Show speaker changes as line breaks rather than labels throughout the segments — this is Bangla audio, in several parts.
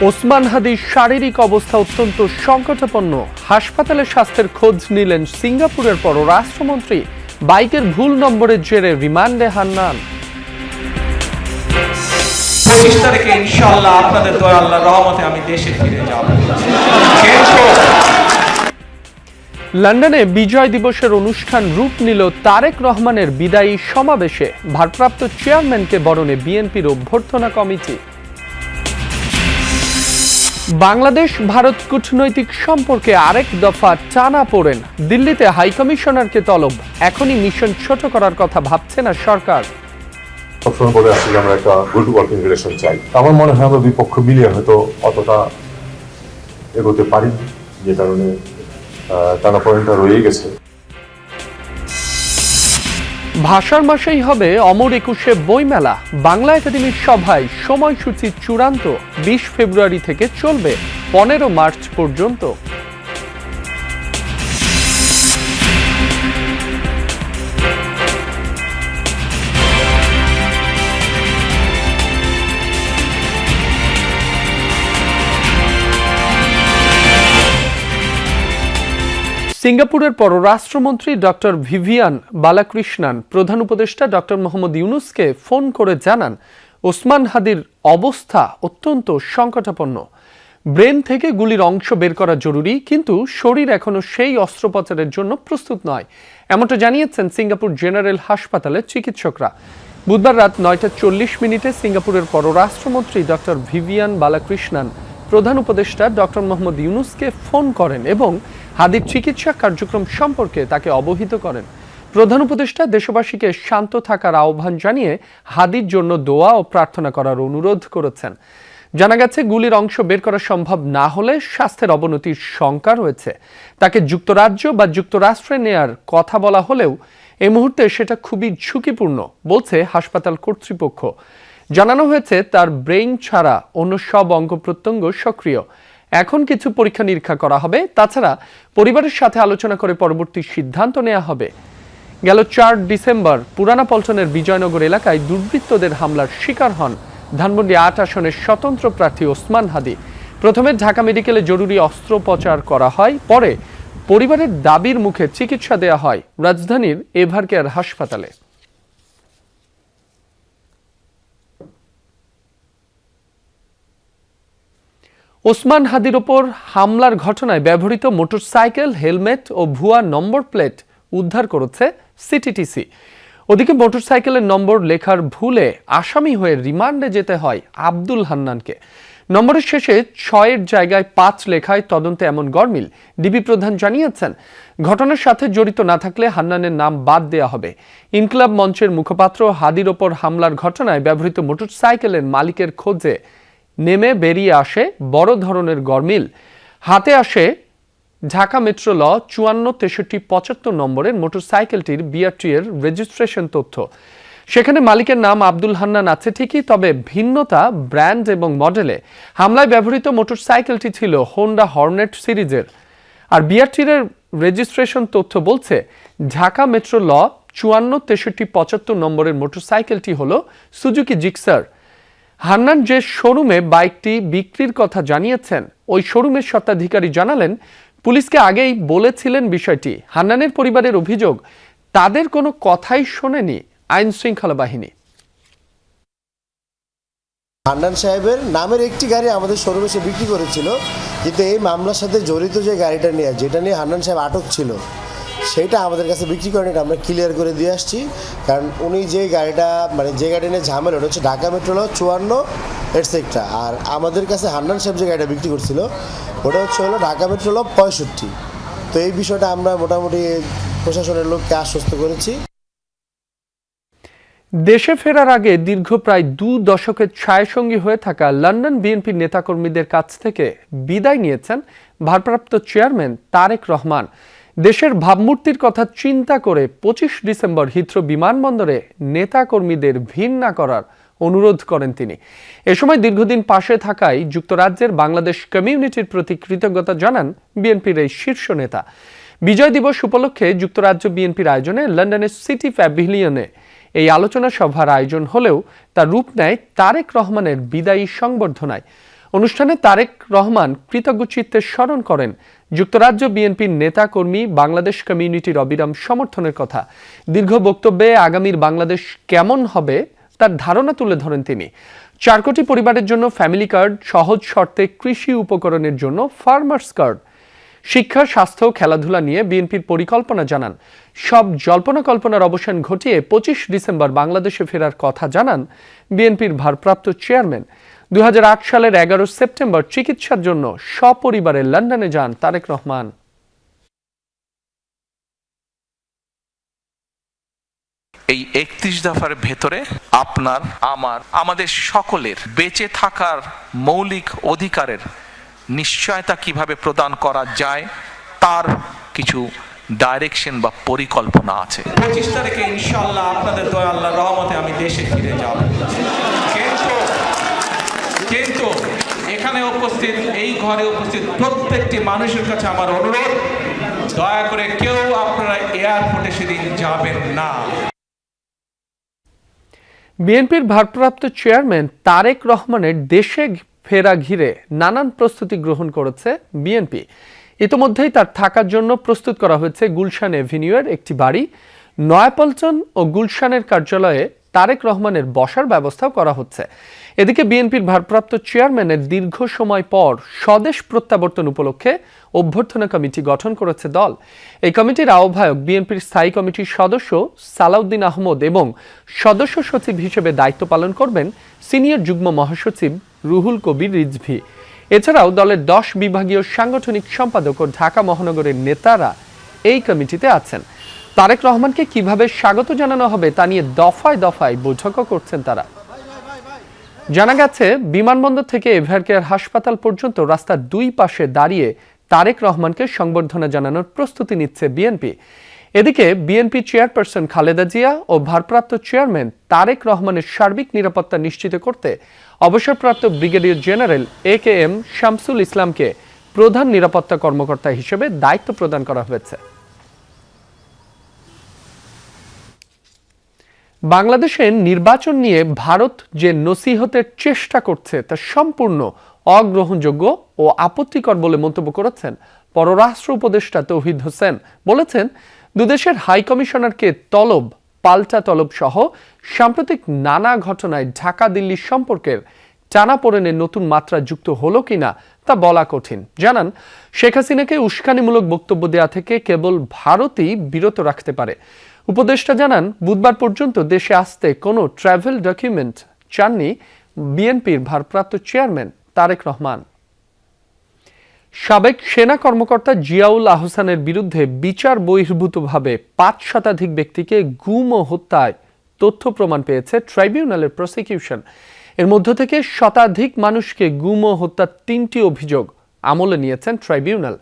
ওসমান হাদির শারীরিক অবস্থা অত্যন্ত সংকটাপন্ন। হাসপাতালে স্বাস্থ্যের খোঁজ নিলেন সিঙ্গাপুরের পররাষ্ট্রমন্ত্রী। বাইকের ভুল নম্বরের জেরে রিমান্ডে হান্নান।
25 তারিখে ইনশাআল্লাহ আপনাদের দয়া আল্লাহর রহমতে আমি দেশে ফিরে যাব।
লন্ডনে বিজয় দিবসের অনুষ্ঠান রূপ নিল তারেক রহমানের বিদায়ী সমাবেশে। ভারপ্রাপ্ত চেয়ারম্যানকে বরণে বিএনপির অভ্যর্থনা কমিটি। বাংলাদেশ ভারত কূটনৈতিক সম্পর্কে আরেক দফা টানাপোড়েন। দিল্লিতে হাইকমিশনারকে তলব। এখনই মিশন ছোট করার কথা ভাবছে না সরকার।
সবসময় বলে আসছি যে আমরা একটা গুড ওয়ার্কিং রিলেশন চাই। আমার মনে হয় আমরা দুই পক্ষ মিলিয়ে হয়তো অতটা এগোতে পারি, যে কারণে টানাপোড়েনটা রয়ে গেছে।
ভাষার মাসেই হবে অমর একুশে বইমেলা। বাংলা একাডেমির সভায় সময়সূচি চূড়ান্ত। 20 ফেব্রুয়ারি থেকে চলবে 15 মার্চ পর্যন্ত। সিঙ্গাপুরের পররাষ্ট্রমন্ত্রী ডক্টর ভিভিয়ান বালাকৃষ্ণন প্রধান উপদেষ্টা ডক্টর মোহাম্মদ ইউনুসকে ফোন করে জানান, ওসমান হাদির অবস্থা অত্যন্ত সংকটাপন্ন। ব্রেন থেকে গুলির অংশ বের করা জরুরি, কিন্তু শরীর এখনো সেই অস্ত্রোপচারের জন্য প্রস্তুত নয়, এমনটা জানিয়েছেন সিঙ্গাপুর জেনারেল হাসপাতালের চিকিৎসকরা। বুধবার রাত 9:40 সিঙ্গাপুরের পররাষ্ট্রমন্ত্রী ডক্টর ভিভিয়ান বালাকৃষ্ণন প্রধান উপদেষ্টা ডক্টর মোহাম্মদ ইউনুসকে ফোন করেন এবং হাদির চিকিৎসা কার্যক্রম সম্পর্কে তাকে অবহিত করেন। প্রধান উপদেষ্টা দেশবাসীকে শান্ত থাকার আহ্বান জানিয়ে হাদির জন্য দোয়া ও প্রার্থনা করার অনুরোধ করেছেন। জানা গেছে, গুলির অংশ বের করা সম্ভব না হলে স্বাস্থ্যের অবনতির শঙ্কা রয়েছে। তাকে যুক্তরাজ্য বা যুক্তরাষ্ট্রে নেয়ার কথা বলা হলেও এই মুহূর্তে সেটা খুবই ঝুঁকিপূর্ণ বলছে হাসপাতাল কর্তৃপক্ষ। জানানো হয়েছে তার ব্রেইন ছাড়া অন্য সব অঙ্গ প্রত্যঙ্গ সক্রিয়। এখন কিছু পরীক্ষা নিরীক্ষা করা হবে। তাছাড়া পরিবারের সাথে আলোচনা করে পরবর্তী সিদ্ধান্ত নেওয়া হবে। গেল 4 ডিসেম্বর পুরানা পল্টনের বিজয়নগর এলাকায় দুর্বৃত্তদের হামলার শিকার হন ধানমন্ডি 8 আসনের স্বতন্ত্র প্রার্থী ওসমান হাদি। প্রথমে ঢাকা মেডিকেলে জরুরি অস্ত্রোপচার করা হয়, পরে পরিবারের দাবির মুখে চিকিৎসা দেওয়া হয় রাজধানীর এভারকেয়ার হাসপাতালে। ওসমান হাদির ওপর হামলার ঘটনায় ব্যবহৃত মোটরসাইকেল, হেলমেট ও ভুয়া নম্বর প্লেট উদ্ধার করেছে সিটিটিসি। ওদিকে মোটরসাইকেলের নম্বর লেখার ভুলে আসামি হয়ে রিমান্ডে যেতে হয় আব্দুল হান্নানকে। নম্বরের শেষে 6-এর জায়গায় 5 লেখায় তদন্তে এমন গরমিল। ডিবি প্রধান জানিয়েছেন, ঘটনার সাথে জড়িত না থাকলে হান্নানের নাম বাদ দেওয়া হবে। ইনকিলাব মঞ্চের মুখপাত্র হাদির ওপর হামলার ঘটনায় ব্যবহৃত মোটরসাইকেলের মালিকের খোঁজে নেমে বেরিয়ে আসে বড় ধরনের গরমিল। হাতে আসে ঢাকা মেট্রো ল 546375 নম্বরের মোটরসাইকেলটির BRT এর রেজিস্ট্রেশন তথ্য। সেখানে মালিকের নাম আব্দুল হান্নান আছে ঠিকই, তবে ভিন্নতা ব্র্যান্ড এবং মডেলে। হামলায় ব্যবহৃত মোটরসাইকেলটি ছিল হোন্ডা হর্নেট সিরিজের। আর BRT এর রেজিস্ট্রেশন তথ্য বলছে ঢাকা মেট্রো ল 546375 নম্বরের মোটরসাইকেলটি হলো সুজুকি জিক্সার। হান্নান যে শোরুমে বাইকটি বিক্রির কথা জানিয়েছেন, ওই শোরুমের স্বত্বাধিকারী জানালেন, পুলিশকে আগেই বলেছিলেন বিষয়টি। হান্নানের পরিবারের অভিযোগ, তাদের কোনো কথাই শোনেনি আইন শৃঙ্খলা বাহিনী।
হান্নান সাহেবের নামের একটি গাড়ি আমাদের শোরুমে সে বিক্রি করেছিল, কিন্তু এই মামলার সাথে জড়িত যে গাড়িটা নিয়ে, যেটা নিয়ে হান্নান সাহেব আটক ছিল, সেটা আমাদের কাছে বিক্রি করেন। এটা আমরা ক্লিয়ার করে দিয়ে আসছি। কারণ উনি যে গাড়িটা যে গাড়ি নিয়ে ঝামেলা, ওটা হচ্ছে ঢাকা মেট্রো 54 এটসেট্রা। আর আমাদের কাছে হান্নান সাহেব যে গাড়িটা বিক্রি করছিল, ওটা হলো ঢাকা মেট্রো 65। তো এই বিষয়টা আমরা মোটামুটি প্রশাসনের লোককে আশ্বস্ত করেছি।
দেশে ফেরার আগে দীর্ঘ প্রায় 2 দশকের ছায়াসঙ্গী হয়ে থাকা লন্ডন বিএনপির নেতাকর্মীদের কাছ থেকে বিদায় নিয়েছেন ভারপ্রাপ্ত চেয়ারম্যান তারেক রহমান। দেশের ভাবমূর্তির কথা চিন্তা করে 25 ডিসেম্বর হিথ্রো বিমানবন্দরে নেতাকর্মীদের ভিড় না করার অনুরোধ করেন তিনি। এ সময় দীর্ঘদিন পাশে থাকায় যুক্তরাজ্যের বাংলাদেশ কমিউনিটির প্রতি কৃতজ্ঞতা জানান বিএনপির এই শীর্ষ নেতা। বিজয় দিবস উপলক্ষে যুক্তরাজ্য বিএনপির আয়োজনে লন্ডনের সিটি প্যাভিলিয়নে এই আলোচনা সভার আয়োজন হলেও তা রূপ নেয় তারেক রহমানের বিদায়ী সংবর্ধনায়। অনুষ্ঠানে তারেক রহমান কৃতজ্ঞ চিত্তে স্মরণ করেন যুক্তরাজ্য বিএনপির নেতা কর্মী বাংলাদেশ কমিউনিটির অবিরাম সমর্থনের কথা। দীর্ঘ বক্তব্যে আগামীর বাংলাদেশ কেমন হবে তার ধারণা তুলে ধরেন তিনি। 4 কোটি পরিবারের জন্য ফ্যামিলি কার্ড, সহজ শর্তে কৃষি উপকরণের জন্য ফার্মার্স কার্ড, শিক্ষা, স্বাস্থ্য, খেলাধুলা নিয়ে বিএনপির পরিকল্পনা জানান। সব জল্পনা কল্পনার অবসান ঘটিয়ে 25 ডিসেম্বর বাংলাদেশে ফেরার কথা জানান বিএনপির ভারপ্রাপ্ত চেয়ারম্যান। 2008 সালের 11 সেপ্টেম্বর চিকিৎসার জন্য সপরিবারে লন্ডনে যান তারেক রহমান।
এই 31 দফার ভেতরে আপনার, আমাদের সকলের বেঁচে থাকার মৌলিক অধিকারের নিশ্চয়তা কিভাবে প্রদান করা যায় তার কিছু ডাইরেকশন বা পরিকল্পনা আছে।
25 তারিখে ইনশাআল্লাহ আপনাদের দয়া আল্লাহর রহমতে আমি দেশে ফিরে যাব। কিন্তু এখানে উপস্থিত, এই ঘরে উপস্থিত প্রত্যেকটি মানুষের কাছে আমার অনুরোধ, দয়া করে কেউ আপনারা এয়ারপোর্টে সেদিন যাবেন না।
বিএনপির ভারপ্রাপ্ত চেয়ারম্যান তারেক রহমানের দেশে ফেরা ঘিরে নানান প্রস্তুতি গ্রহণ করেছে বিএনপি। ইতোমধ্যেই তার থাকার জন্য প্রস্তুত করা হয়েছে গুলশান এভিনিউয়ের একটি বাড়ি। নয়াপল্টন ও গুলশানের কার্যালয়ে তারেক রহমানের বসার ব্যবস্থাও করা হচ্ছে। এদিকে বিএনপির ভারপ্রাপ্ত চেয়ারম্যানের দীর্ঘ সময় পর স্বদেশ প্রত্যাবর্তন উপলক্ষে অভ্যর্থনা কমিটি গঠন করেছে দল। এই কমিটির আহ্বায়ক বিএনপির স্থায়ী কমিটির সদস্য সালাউদ্দিন আহমদ এবং সদস্য সচিব হিসেবে দায়িত্ব পালন করবেন সিনিয়র যুগ্ম মহাসচিব রুহুল কবির রিজভী। এছাড়াও দলের 10 বিভাগীয় সাংগঠনিক সম্পাদক ও ঢাকা মহানগরের নেতারা এই কমিটিতে আছেন। তারেক রহমানকে কিভাবে স্বাগত জানানো হবে তা নিয়ে দফায় দফায় বৈঠকও করছেন তারা। জানা গেছে, বিমানবন্দর থেকে এভারকেয়ার হাসপাতাল পর্যন্ত রাস্তার 2 পাশে দাঁড়িয়ে তারেক রহমানকে সংবর্ধনা জানানোর প্রস্তুতি নিচ্ছে বিএনপি। এদিকে বিএনপি চেয়ারপারসন খালেদা জিয়া ও ভারপ্রাপ্ত চেয়ারম্যান তারেক রহমানের সার্বিক নিরাপত্তা নিশ্চিত করতে অবসরপ্রাপ্ত ব্রিগেডিয়ার জেনারেল AKM শামসুল ইসলামকে প্রধান নিরাপত্তা কর্মকর্তা হিসেবে দায়িত্ব প্রদান করা হয়েছে। বাংলাদেশের নির্বাচন নিয়ে ভারত যে নসিহতের চেষ্টা করছে তা সম্পূর্ণ অগ্রহণযোগ্য ও আপত্তিকর বলে মন্তব্য করেছেন পররাষ্ট্র উপদেষ্টা তৌহিদ হোসেন। বলেছেন, দুদেশের হাই কমিশনারকে তলব, পাল্টা তলব সহ সাম্প্রতিক নানা ঘটনায় ঢাকা দিল্লি সম্পর্কের টানাপোড়েনে নতুন মাত্রা যুক্ত হলো কিনা তা বলা কঠিন। জানান, শেখ হাসিনাকে উস্কানিমূলক বক্তব্য দেওয়া থেকে কেবল ভারতই বিরত রাখতে পারে। উপদেষ্টা জানান, বুধবার পর্যন্ত দেশে আসতে কোনো ট্রাভেল ডকুমেন্ট চাননি বিএনপির ভারপ্রাপ্ত চেয়ারম্যান তারেক রহমান। সাবেক সেনা কর্মকর্তা জিয়াউল আহসানের বিরুদ্ধে বিচার বহির্ভূতভাবে 5 শতাধিক ব্যক্তিকে গুম ও হত্যায় তথ্য প্রমাণ পেয়েছে ট্রাইব্যুনালের প্রসিকিউশন। এর মধ্য থেকে শতাধিক মানুষকে গুম ও হত্যার 3টি অভিযোগ আমলে নিয়েছেন ট্রাইব্যুনাল।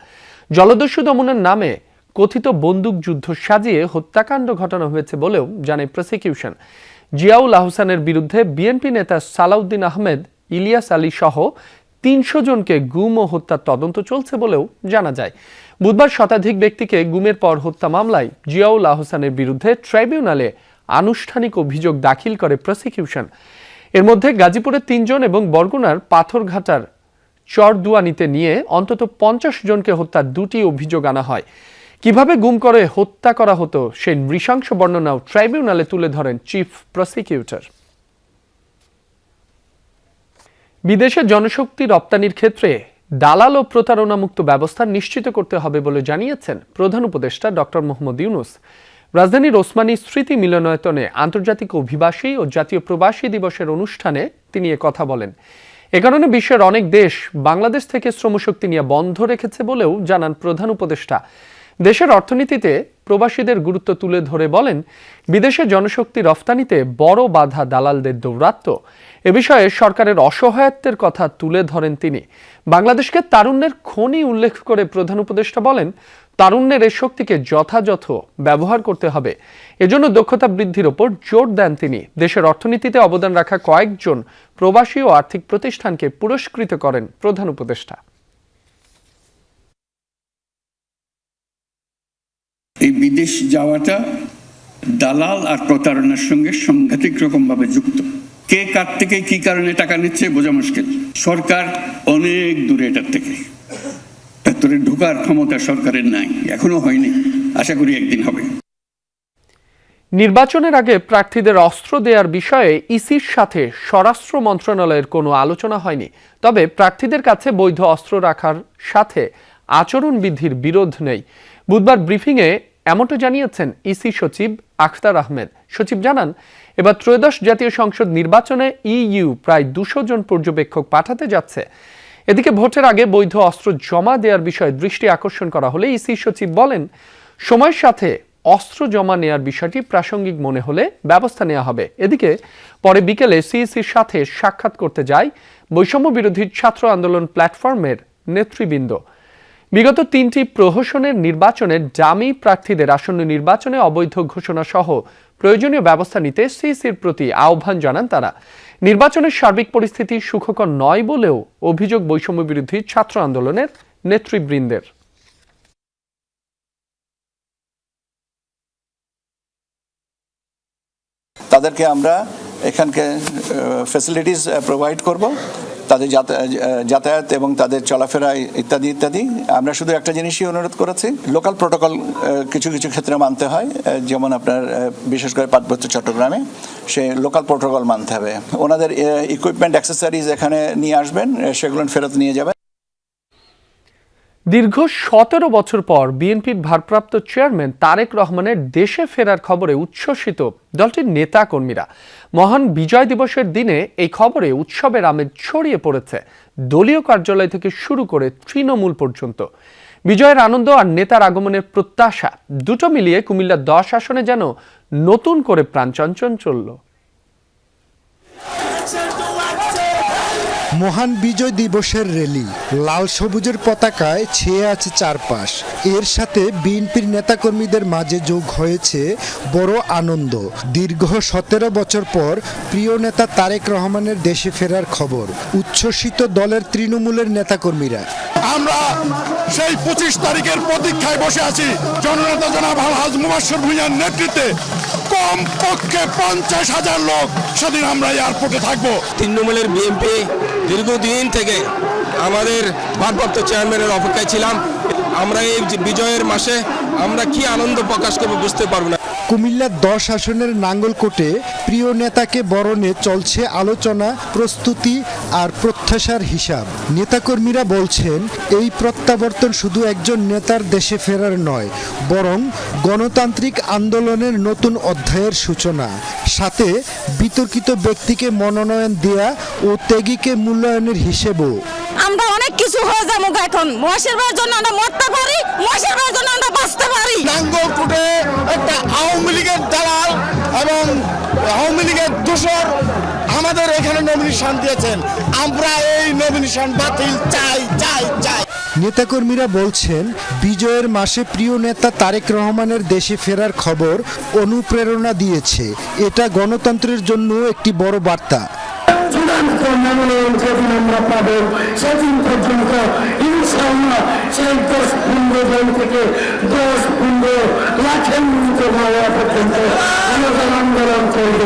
জলদস্যু দমনের নামে কথিত বন্দুক যুদ্ধ সাজিয়ে হত্যাকাণ্ড ঘটানো হয়েছে বলেও জানায় প্রসিকিউশন। জিয়াউল আহসানের বিরুদ্ধে বিএনপি নেতা সালাউদ্দিন আহমেদ, ইলিয়াস আলী সহ 300 জনকে গুম ও হত্যার তদন্ত চলছে বলেও জানা যায়। বুধবার শতাধিক ব্যক্তিকে গুমের পর হত্যা মামলায় জিয়াউল আহসানের বিরুদ্ধে ট্রাইব্যুনালে আনুষ্ঠানিক অভিযোগ দাখিল করে প্রসিকিউশন। এর মধ্যে গাজীপুরের 3 জন এবং বরগুনার পাথরঘাটার চরদুয়ানিতে নিয়ে অন্তত 50 জনকে হত্যার 2টি অভিযোগ আনা হয়। কিভাবে গুম করে হত্যা করা হতো সেই নৃশংস বর্ণনাও ট্রাইব্যুনালে তুলে ধরেন চিফ প্রসিকিউটর। বিদেশে জনশক্তি রপ্তানির ক্ষেত্রে দালাল ও প্রতারণামুক্ত ব্যবস্থা নিশ্চিত করতে হবে বলে জানিয়েছেন প্রধান উপদেষ্টা ডক্টর মোহাম্মদ ইউনুস। রাজধানীর ওসমানী স্মৃতি মিলনায়তনে আন্তর্জাতিক অভিবাসী ও জাতীয় প্রবাসী দিবসের অনুষ্ঠানে তিনি কথা বলেন। এ কারণে বিশ্বের অনেক দেশ বাংলাদেশ থেকে শ্রমশক্তি নিয়ে বন্ধ রেখেছে বলেও জানান প্রধান উপদেষ্টা। দেশের অর্থনীতিতে প্রবাসীদের গুরুত্ব তুলে ধরে বলেন, বিদেশে জনশক্তি রফতানিতে বড় বাধা দালালদের দৌরাত্ম্য। এ বিষয়ে সরকারের অসহায়ত্বের কথা তুলে ধরেন তিনি। বাংলাদেশকে তারুণ্যের খনি উল্লেখ করে প্রধান উপদেষ্টা বলেন, তারুণ্যের এই শক্তিকে যথাযথ ব্যবহার করতে হবে। এজন্য দক্ষতা বৃদ্ধির ওপর জোর দেন তিনি। দেশের অর্থনীতিতে অবদান রাখা কয়েকজন প্রবাসী ও আর্থিক প্রতিষ্ঠানকে পুরস্কৃত করেন প্রধান উপদেষ্টা।
এই বিদেশ যাওয়াটা দালাল আর প্রতারণার সঙ্গে সাংঘাতিক রকমভাবে যুক্ত। কে কার থেকে কি কারণে টাকা নিচ্ছে বোঝা মুশকিল। সরকার অনেক দূরে এটার থেকে, ভেতরে ঢোকার ক্ষমতা সরকারের নাই, এখনো হয়নি, আশা করি একদিন হবে।
নির্বাচনের আগে প্রার্থীদের অস্ত্র দেওয়ার বিষয়ে ইসির সাথে স্বরাষ্ট্র মন্ত্রণালয়ের কোনো আলোচনা হয়নি। তবে প্রার্থীদের কাছে বৈধ অস্ত্র রাখার সাথে আচরণবিধির বিরোধ নেই। বুধবার ব্রিফিংয়ে এমনটা জানিয়েছেন ইসি সচিব আখতার আহমেদ। সচিব জানান, এবার ত্রয়োদশ জাতীয় সংসদ নির্বাচনে ইইউ প্রায় 200 জন পর্যবেক্ষক পাঠাতে যাচ্ছে। এদিকে ভোটের আগে বৈধ অস্ত্র জমা দেওয়ার বিষয়ে দৃষ্টি আকর্ষণ করা হলে ইসি সচিব বলেন, সময়ের সাথে অস্ত্র জমা নেওয়ার বিষয়টি প্রাসঙ্গিক মনে হলে ব্যবস্থা নেওয়া হবে। এদিকে পরে বিকেলে সিইসির সাথে সাক্ষাৎ করতে যায় বৈষম্য বিরোধী ছাত্র আন্দোলন প্ল্যাটফর্মের নেতৃবৃন্দ। বিগত 3টি প্রহসনের নির্বাচনে ডামি প্রার্থীদের আসন্ন নির্বাচনে অবৈধ ঘোষণা সহ প্রয়োজনীয় ব্যবস্থা নিতে সিইসির প্রতি আহ্বান জানান তারা। নির্বাচনের সার্বিক পরিস্থিতি সুখকর নয় বলেও অভিযোগ বৈষম্য বিরোধী ছাত্র আন্দোলনের নেতৃবৃন্দের।
তাদেরকে আমরা এখানকে ফ্যাসিলিটিস প্রোভাইড করব, তাদের যাতায়াত এবং তাদের চলাফেরা ইত্যাদি ইত্যাদি। আমরা শুধু একটা জিনিসই অনুরোধ করেছি, লোকাল প্রোটোকল কিছু কিছু ক্ষেত্রে মানতে হয়, যেমন আপনার বিশেষ করে পার্বত্য চট্টগ্রামে সে লোকাল প্রোটোকল মানতে হবে। ওনাদের ইকুইপমেন্ট অ্যাক্সেসরিজ এখানে নিয়ে আসবেন, সেগুলো ফেরত নিয়ে যাবেন।
দীর্ঘ 17 বছর পর বিএনপির ভারপ্রাপ্ত চেয়ারম্যান তারেক রহমানের দেশে ফেরার খবরে উচ্ছ্বসিত দলটির নেতা কর্মীরা। মহান বিজয় দিবসের দিনে এই খবরে উৎসবের আমেজ ছড়িয়ে পড়েছে দলীয় কার্যালয় থেকে শুরু করে তৃণমূল পর্যন্ত। বিজয়ের আনন্দ আর নেতার আগমনের প্রত্যাশা দুটো মিলিয়ে কুমিল্লা 10 আসনে যেন নতুন করে প্রাণচঞ্চল চলল।
মহান বিজয় দিবসের র্যালি, লাল সবুজের পতাকায় ছেয়ে আছে চারপাশ। এর সাথে বিএনপির নেতাকর্মীদের মাঝে যোগ হয়েছে বড় আনন্দ। দীর্ঘ 17 বছর পর প্রিয় নেতা তারেক রহমানের দেশে ফেরার খবর। উচ্ছ্বসিত দলের তৃণমূলের নেতাকর্মীরা।
আমরা সেই 25 তারিখের প্রতীক্ষায় বসে আছি। জননেতা জনাব আলহাজ মুবাশশির ভূঁইয়ার নেতৃত্বে কমপক্ষে 50,000 লোক সেদিন আমরা এয়ারপোর্টে থাকবো।
তৃণমূলের বিএনপি দীর্ঘদিন থেকে আমাদের ভারপ্রাপ্ত চেয়ারম্যানের অপেক্ষায় ছিলাম। আমরা এই বিজয়ের মাসে আমরা কি আনন্দ প্রকাশ করবো বুঝতে পারবো না।
কুমিল্লা 10 আসনের নাঙ্গলকোটে প্রিয় নেতাকে বরণে চলছে আলোচনা, প্রস্তুতি আর প্রত্যাশার হিসাব। নেতাকর্মীরা বলছেন, এই প্রত্যাবর্তন শুধু একজন নেতার দেশে ফেরার নয়, বরং গণতান্ত্রিক আন্দোলনের নতুন অধ্যায়ের সূচনা। সাথে বিতর্কিত ব্যক্তিকে মনোনয়ন দেয়া ও ত্যাগীকে মূল্যায়নের হিসেবও।
আমরা অনেক কিছু হয়ে যাবো এখন। মহেশের ভাইয়ের জন্য আমরা মরতে পারি, মহেশের ভাইয়ের জন্য আমরা বাঁচতে পারি।
নাঙ্গলকোটে একটা আওয়ামী লীগের দালাল এবং আওয়ামী লীগের দোসর আমাদের এখানে নমিনেশন দিয়েছেন। আমরা এই নমিনেশন বাতিল চাই চাই চাই।
নেতাকর্মীরা বলছেন, বিজয়ের মাসে প্রিয় নেতা তারেক রহমানের দেশে ফেরার খবর অনুপ্রেরণা দিয়েছে। এটা গণতন্ত্রের জন্য একটি বড় বার্তা।
আমরা পাবো সেদিন পর্যন্ত ইনশাআল্লাহ সেই 10-15 জন থেকে 10-15 লাখের মতো হওয়া পর্যন্ত আমাদের আন্দোলন করবে।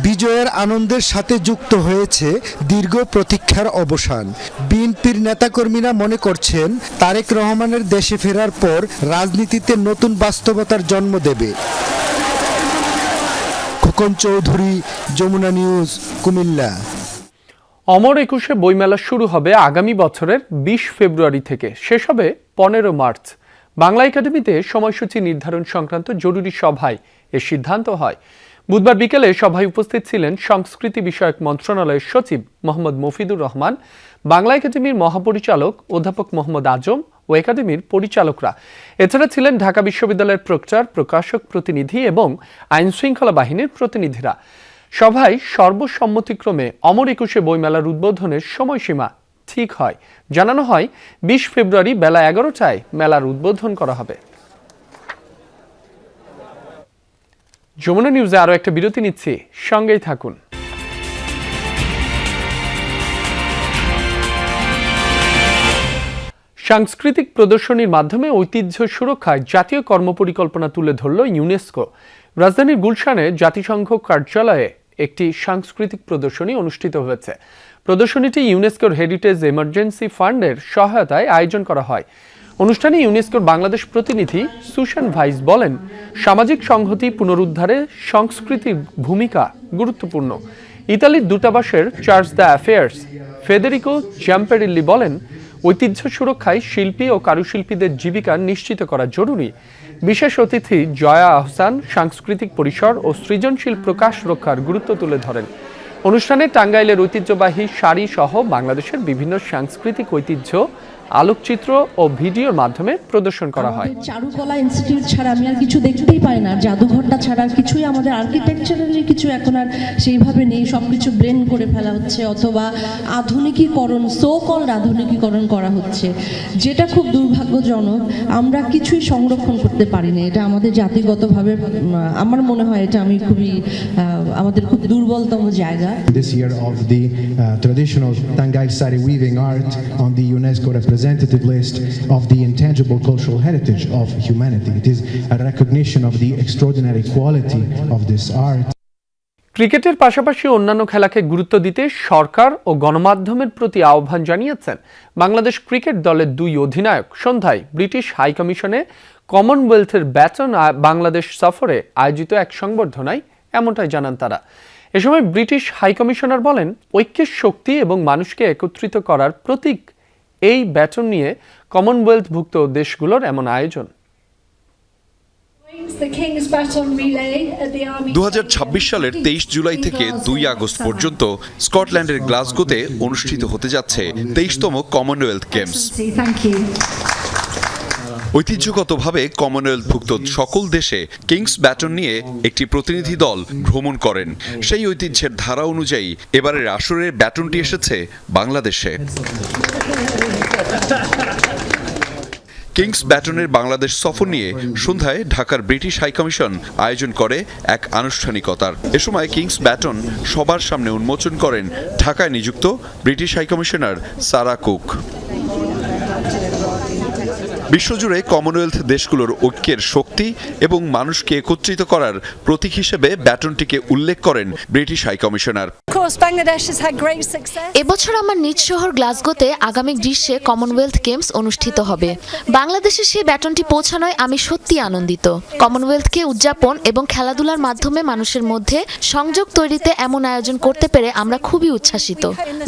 বিজয়ের আনন্দের সাথে যুক্ত হয়েছে দীর্ঘ প্রতীক্ষার অবসান। বিএনপির নেতাকর্মীরা মনে করছেন, তারেক রহমানের দেশে ফেরার পর রাজনীতিতে নতুন বাস্তবতার জন্ম দেবে। খোকন চৌধুরী, যমুনা নিউজ, কুমিল্লা।
অমর একুশে বইমেলা শুরু হবে আগামী বছরের 20 ফেব্রুয়ারি থেকে, শেষ হবে 15 মার্চ। বাংলা একাডেমিতে সময়সূচি নির্ধারণ সংক্রান্ত জরুরি সভায় এ সিদ্ধান্ত হয়। বুধবার বিকেলে সভায় উপস্থিত ছিলেন সংস্কৃতি বিষয়ক মন্ত্রণালয়ের সচিব মোহাম্মদ মফিদুর রহমান, বাংলা একাডেমির মহাপরিচালক অধ্যাপক মোহাম্মদ আজম ও একাডেমির পরিচালকরা। এছাড়া ছিলেন ঢাকা বিশ্ববিদ্যালয়ের প্রক্টর, প্রকাশক প্রতিনিধি এবং আইন শৃঙ্খলা বাহিনীর প্রতিনিধিরা। সভায় সর্বসম্মতিক্রমে অমর একুশে বইমেলার উদ্বোধনের সময়সীমা ঠিক হয়। জানানো হয় 20 ফেব্রুয়ারি বেলা 11টায় মেলার উদ্বোধন করা হবে। যমুনা নিউজে আরো একটা বিরতি নিচ্ছি, সঙ্গেই থাকুন। সাংস্কৃতিক প্রদর্শনীর মাধ্যমে ঐতিহ্য সুরক্ষায় জাতীয় কর্মপরিকল্পনা তুলে ধরল ইউনেস্কো। রাজধানীর গুলশানে জাতিসংঘ কার্যালয়ে একটি সাংস্কৃতিক প্রদর্শনী অনুষ্ঠিত হয়েছে। প্রদর্শনীটি ইউনেস্কোর হেরিটেজ এমার্জেন্সি ফান্ডের সহায়তায় আয়োজন করা হয়। অনুষ্ঠানে ইউনেস্কোর বাংলাদেশ প্রতিনিধি সুশান ভাইস বলেন, সামাজিক সংহতি পুনরুদ্ধারে সংস্কৃতির ভূমিকা গুরুত্বপূর্ণ। ইতালির দূতাবাসের চার্জ দ্য অ্যাফেয়ার্স ফেদেরিকো জ্যাম্পেরিল্লি বলেন, ঐতিহ্য সুরক্ষায় শিল্পী ও কারুশিল্পীদের জীবিকা নিশ্চিত করা জরুরি। বিশেষ অতিথি জয়া আহসান সাংস্কৃতিক পরিসর ও সৃজনশীল প্রকাশ রক্ষার গুরুত্ব তুলে ধরেন। অনুষ্ঠানে টাঙ্গাইলের ঐতিহ্যবাহী শাড়ি সহ বাংলাদেশের বিভিন্ন সাংস্কৃতিক ঐতিহ্য আলোকচিত্র ও ভিডিওর মাধ্যমে প্রদর্শন করা হয়।
চারুকলা ইনস্টিটিউট ছাড়া আমি আর কিছু দেখতেই পাই না, জাদুঘরটা ছাড়া আর কিছুই আমাদের আর্কিটেকচারালি কিছু এখন আর সেইভাবে নেই। সবকিছু ব্লেন্ড করে ফেলা হচ্ছে অথবা আধুনিকীকরণ, সো কল্ড আধুনিকীকরণ করা হচ্ছে, যেটা খুব দুর্ভাগ্যজনক। আমরা কিছুই সংরক্ষণ করতে পারি না, এটা আমাদের জাতিগতভাবে আমার মনে হয় এটা আমি খুবই আমাদের খুব দুর্বলতম জায়গা।
This year of the traditional Tangai sari weaving art on the UNESCO representative list of the intangible cultural heritage of humanity. It is a recognition of the extraordinary quality of this art.
ক্রিকেটের পাশাপাশি অন্যান্য খেলাকে গুরুত্ব দিতে সরকার ও গণমাধ্যমের প্রতি আহ্বান জানিয়েছেন বাংলাদেশ ক্রিকেট দলের দুই অধিনায়ক। সন্ধ্যায় ব্রিটিশ হাইকমিশনে কমনওয়েলথের ব্যাটন বাংলাদেশ সফরে আয়োজিত এক সংবর্ধনায় এমনটাই জানান তারা। এ সময় ব্রিটিশ হাইকমিশনার বলেন, ঐক্যের শক্তি এবং মানুষকে একত্রিত করার প্রতীক এই ব্যাটন নিয়ে কমনওয়েলথভুক্ত দেশগুলোর এমন আয়োজন।
2026 সালের 23 জুলাই থেকে 2 আগস্ট পর্যন্ত স্কটল্যান্ডের গ্লাসগোতে অনুষ্ঠিত হতে যাচ্ছে 23তম কমনওয়েলথ গেমস। ঐতিহ্যগতভাবে কমনওয়েলথভুক্ত সকল দেশে কিংস ব্যাটন নিয়ে একটি প্রতিনিধি দল ভ্রমণ করেন। সেই ঐতিহ্যের ধারা অনুযায়ী এবারের আসরের ব্যাটনটি এসেছে বাংলাদেশে। কিংস ব্যাটনের বাংলাদেশ সফর নিয়ে সন্ধ্যায় ঢাকার ব্রিটিশ হাইকমিশন আয়োজন করে এক আনুষ্ঠানিকতার। এ সময় কিংস ব্যাটন সবার সামনে উন্মোচন করেন ঢাকায় নিযুক্ত ব্রিটিশ হাইকমিশনার সারা কুক। বিশ্বজুড়ে কমনওয়েলথ দেশগুলোর ঐক্যের শক্তি এবং মানুষকে একত্রিত করার প্রতীক হিসেবে ব্যাটনটিকে উল্লেখ করেন ব্রিটিশ হাইকমিশনার।
এবছর আমার নিজ শহর গ্লাসগোতে আগামী গ্রীষ্মে কমনওয়েলথ গেমস অনুষ্ঠিত হবে। বাংলাদেশে সেই ব্যাটনটি পৌঁছানোয় আমি সত্যি আনন্দিত। কমনওয়েলথকে উদযাপন এবং খেলাধুলার মাধ্যমে মানুষের মধ্যে সংযোগ তৈরিতে এমন আয়োজন করতে পেরে আমরা খুবই উচ্ছ্বাসিত।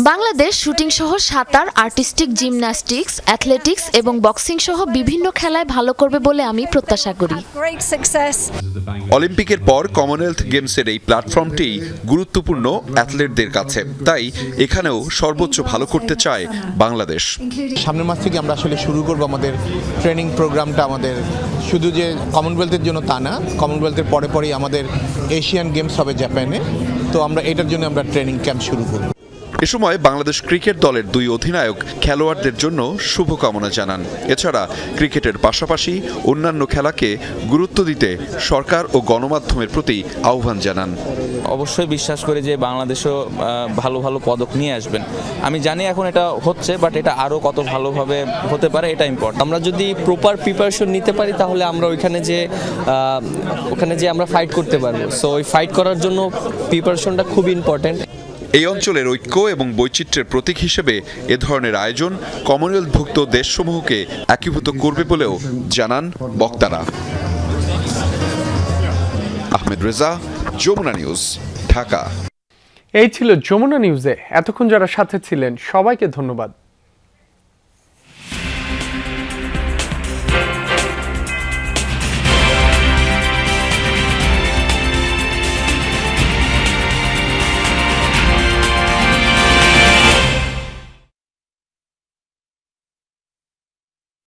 বাংলাদেশ শুটিং সহ সাঁতার, আর্টিস্টিক জিমন্যাস্টিক্স, অ্যাথলেটিক্স এবং বক্সিং সহ বিভিন্ন খেলায় ভালো করবে বলে আমি প্রত্যাশা করি।
অলিম্পিকের পর কমনওয়েলথ গেমসের এই প্ল্যাটফর্মটি গুরুত্বপূর্ণ অ্যাথলেটদের কাছে, তাই এখানেও সর্বোচ্চ ভালো করতে চায় বাংলাদেশ।
সামনের মাস থেকে আমরা আসলে শুরু করব আমাদের ট্রেনিং প্রোগ্রামটা। আমাদের শুধু যে কমনওয়েলথের জন্য তা না, কমনওয়েলথের পরেই আমাদের এশিয়ান গেমস হবে জাপানে, তো আমরা এটার জন্য আমরা ট্রেনিং ক্যাম্প শুরু করব।
এ সময় বাংলাদেশ ক্রিকেট দলের দুই অধিনায়ক খেলোয়াড়দের জন্য শুভকামনা জানান। এছাড়া ক্রিকেটের পাশাপাশি অন্যান্য খেলাকে গুরুত্ব দিতে সরকার ও গণমাধ্যমের প্রতি আহ্বান জানান।
অবশ্যই বিশ্বাস করি যে বাংলাদেশও ভালো ভালো পদক নিয়ে আসবেন। আমি জানি এখন এটা হচ্ছে, বাট এটা আরও কত ভালোভাবে হতে পারে এটা ইম্পর্টেন্ট। আমরা যদি প্রপার প্রিপারেশন নিতে পারি তাহলে আমরা ওখানে যে আমরা ফাইট করতে পারবো। সো ওই ফাইট করার জন্য প্রিপারেশনটা খুব ইম্পর্টেন্ট।
এই অঞ্চলের ঐক্য এবং বৈচিত্র্যের প্রতীক হিসেবে এ ধরনের আয়োজন কমনওয়েলথভুক্ত দেশসমূহকে একীভূত করবে বলেও জানান বক্তারা। আহমেদ রেজা, যমুনা নিউজ, ঢাকা।
এই ছিল যমুনা নিউজে এতক্ষণ যারা সাথে ছিলেন সবাইকে ধন্যবাদ।